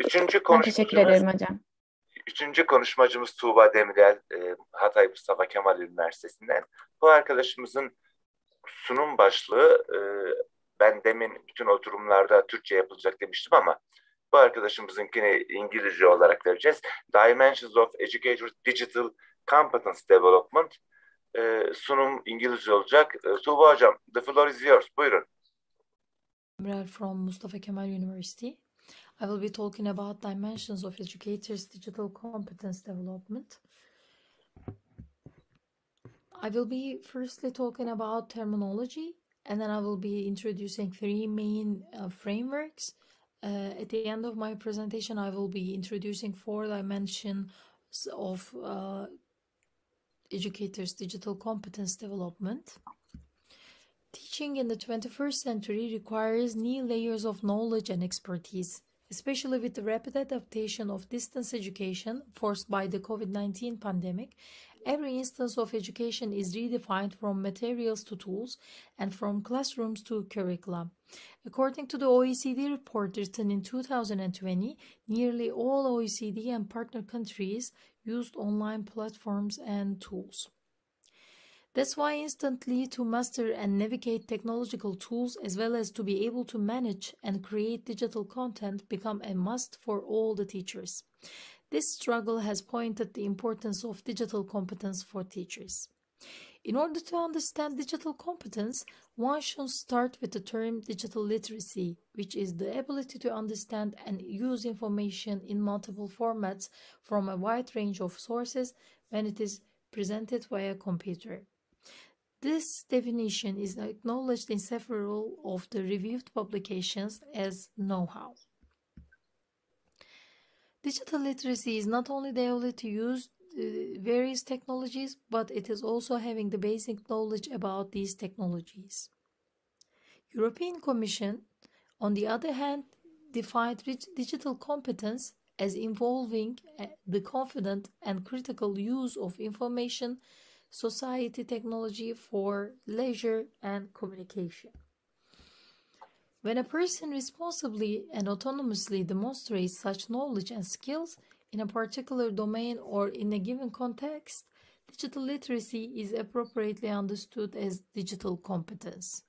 Üçüncü Ben teşekkür konuşmacımız, ederim hocam. üçüncü konuşmacımız Tuğba Demirel, Hatay Mustafa Kemal Üniversitesi'nden. Bu arkadaşımızın sunum başlığı, ben demin bütün oturumlarda Türkçe yapılacak demiştim ama bu arkadaşımızınkini İngilizce olarak vereceğiz. Dimensions of Educators Digital Competence Development. Sunum İngilizce olacak. Tuğba Hocam, the floor is yours. Buyurun. From Mustafa Kemal University. I will be talking about dimensions of educators' digital competence development. I will be firstly talking about terminology, and then I will be introducing three main frameworks. At the end of my presentation, I will be introducing four dimensions of educators' digital competence development. Teaching in the 21st century requires new layers of knowledge and expertise, especially with the rapid adaptation of distance education forced by the COVID-19 pandemic. Every instance of education is redefined from materials to tools and from classrooms to curricula. According to the OECD report written in 2020, nearly all OECD and partner countries used online platforms and tools. That's why instantly to master and navigate technological tools as well as to be able to manage and create digital content become a must for all the teachers. This struggle has pointed the importance of digital competence for teachers. In order to understand digital competence, one should start with the term digital literacy, which is the ability to understand and use information in multiple formats from a wide range of sources when it is presented via computer. This definition is acknowledged in several of the reviewed publications as know-how. Digital literacy is not only the ability to use various technologies, but it is also having the basic knowledge about these technologies. European Commission, on the other hand, defined digital competence as involving the confident and critical use of information society technology for leisure and communication. When a person responsibly and autonomously demonstrates such knowledge and skills in a particular domain or in a given context, digital literacy is appropriately understood as digital competence.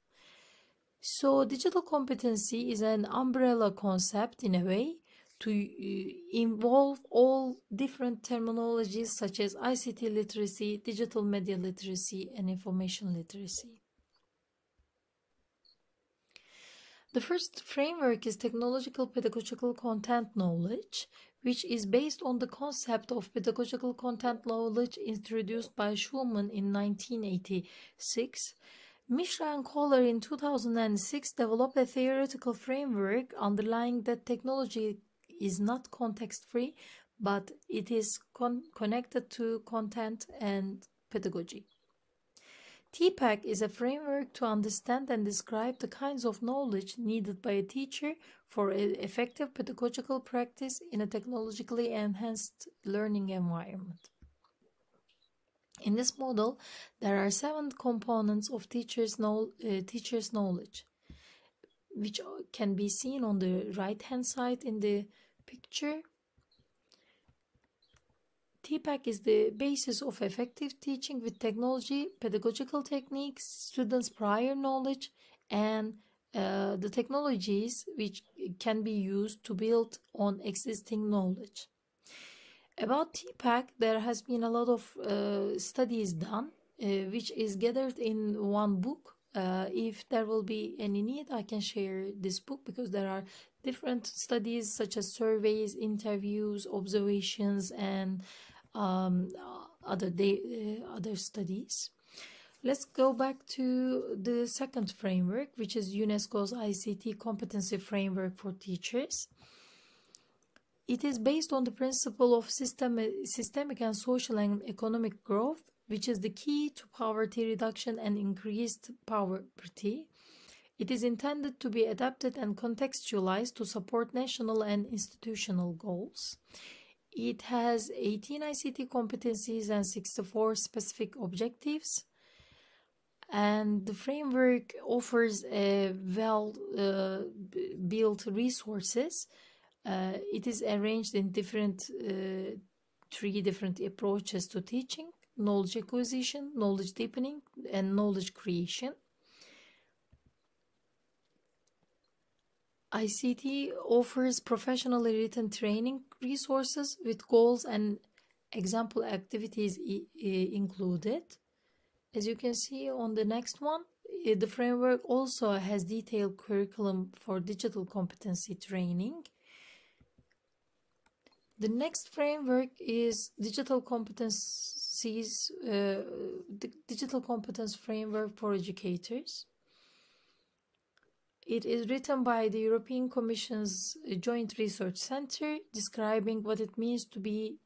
So, digital competency is an umbrella concept in a way to involve all different terminologies such as ICT literacy, digital media literacy, and information literacy. The first framework is technological pedagogical content knowledge, which is based on the concept of pedagogical content knowledge introduced by Schulman in 1986. Mishra and Kohler in 2006 developed a theoretical framework underlying that technology is not context-free, but it is connected to content and pedagogy. TPAC is a framework to understand and describe the kinds of knowledge needed by a teacher for an effective pedagogical practice in a technologically enhanced learning environment. In this model, there are 7 components of teacher's knowledge, which can be seen on the right-hand side in the picture. TPAC is the basis of effective teaching with technology, pedagogical techniques, students' prior knowledge, and the technologies which can be used to build on existing knowledge. About TPAC, there has been a lot of studies done, which is gathered in one book. If there will be any need, I can share this book because there are different studies such as surveys, interviews, observations, and other studies. Let's go back to the second framework, which is Unesco's ICT Competency Framework for Teachers. It is based on the principle of systemic and social and economic growth, which is the key to poverty reduction and increased poverty. It is intended to be adapted and contextualized to support national and institutional goals. It has 18 ICT competencies and 64 specific objectives. And the framework offers well-built resources It is arranged in three different approaches to teaching: knowledge acquisition, knowledge deepening, and knowledge creation. ICT offers professionally written training resources with goals and example activities included. As you can see on the next one, the framework also has detailed curriculum for digital competency training. The next framework is Digital Competencies, the Digital Competence Framework for Educators. It is written by the European Commission's Joint Research Center, describing what it means to be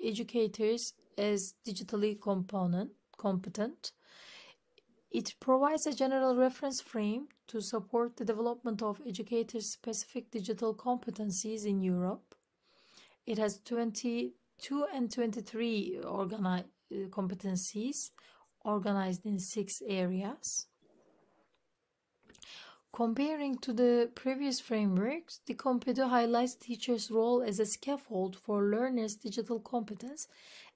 educators as digitally competent. It provides a general reference frame to support the development of educator-specific digital competencies in Europe. It has 22 and 23 competencies organized in 6 areas. Comparing to the previous frameworks, the Competency highlights teachers' role as a scaffold for learners' digital competence,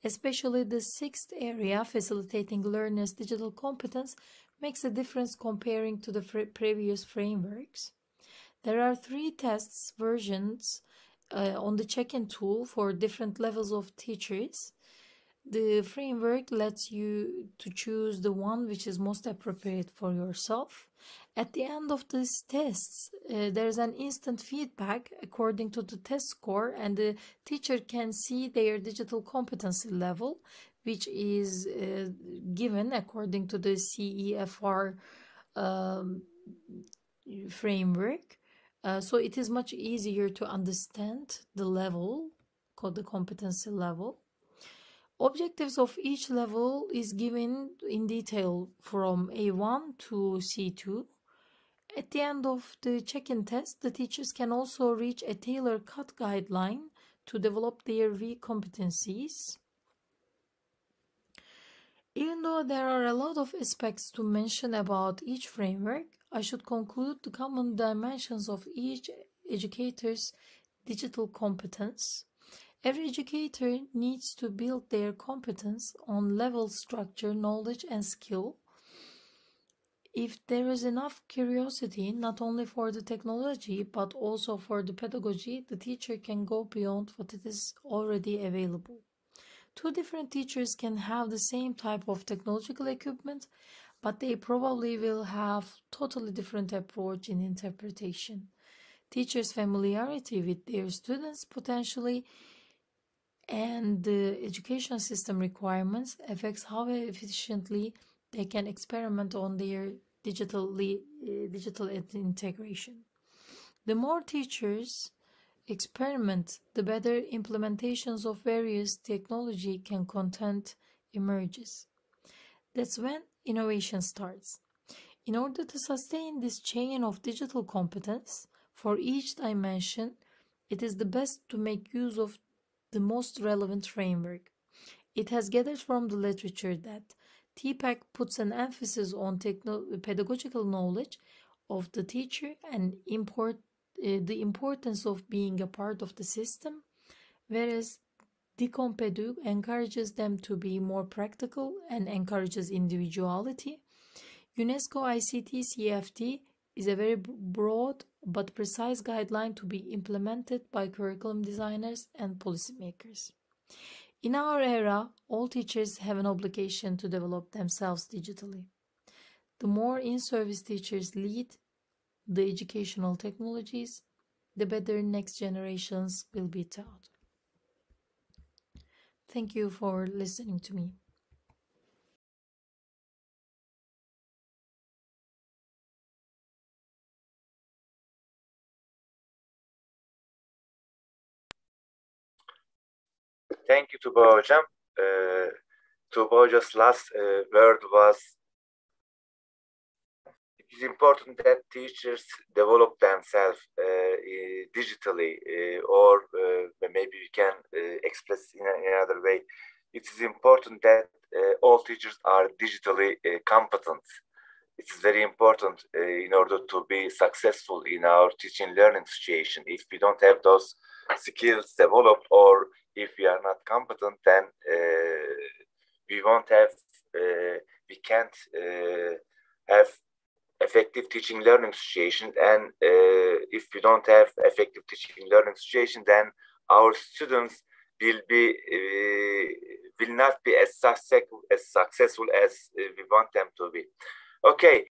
especially the 6th area, facilitating learners' digital competence, makes a difference comparing to the previous frameworks. There are 3 tests versions on the check-in tool for different levels of teachers. The framework lets you to choose the one which is most appropriate for yourself. At the end of these tests, there's an instant feedback according to the test score, and the teacher can see their digital competency level, which is given according to the CEFR framework. So it is much easier to understand the level, called the competency level. Objectives of each level is given in detail from A1 to C2. At the end of the check-in test, the teachers can also reach a tailor-cut guideline to develop their V competencies. Even though there are a lot of aspects to mention about each framework, I should conclude the common dimensions of each educator's digital competence. Every educator needs to build their competence on level structure, knowledge, and skill. If there is enough curiosity, not only for the technology, but also for the pedagogy, the teacher can go beyond what it is already available. 2 different teachers can have the same type of technological equipment, but they probably will have totally different approach in interpretation. Teachers' familiarity with their students potentially and the education system requirements affects how efficiently they can experiment on their digital integration. The more teachers experiment, the better implementations of various technology content emerges. That's when innovation starts. In order to sustain this chain of digital competence, for each dimension, it is the best to make use of the most relevant framework. It has gathered from the literature that TPAC puts an emphasis on pedagogical knowledge of the teacher and the importance of being a part of the system, whereas Decompedu encourages them to be more practical and encourages individuality. Unesco ICT CFT is a very broad but precise guideline to be implemented by curriculum designers and policymakers. In our era, all teachers have an obligation to develop themselves digitally. The more in-service teachers lead the educational technologies, the better next generations will be taught. Thank you for listening to me. Thank you, Tuba Hocam. Tuba Hoca's last word was, it is important that teachers develop themselves digitally, or maybe we can express in another way. It is important that all teachers are digitally competent. it's very important in order to be successful in our teaching learning situation. If we don't have those skills developed, or if we are not competent, then we won't have, we can't have effective teaching learning situation. And if we don't have effective teaching learning situation, then our students will not be as successful as we want them to be. Okay,